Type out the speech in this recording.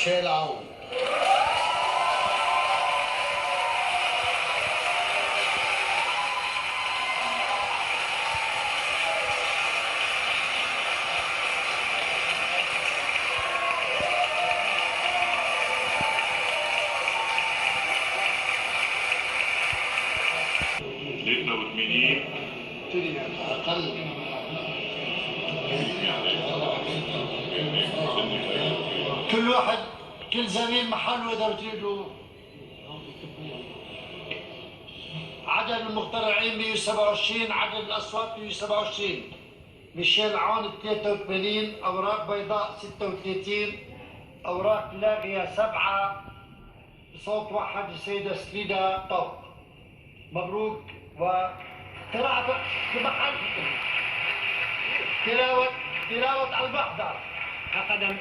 ميشيل عون. ليتنا وثمانين أقل. كل واحد كل زميل محله إذا بتريدوا. عدد المقترعين 127، عدد الأصوات 127. ميشيل عون 83، أوراق بيضاء 36، أوراق لاغية 7، بصوت واحد السيدة سليدا طوق. مبروك. وقراءة بمحل تلاوة المحضر. قدم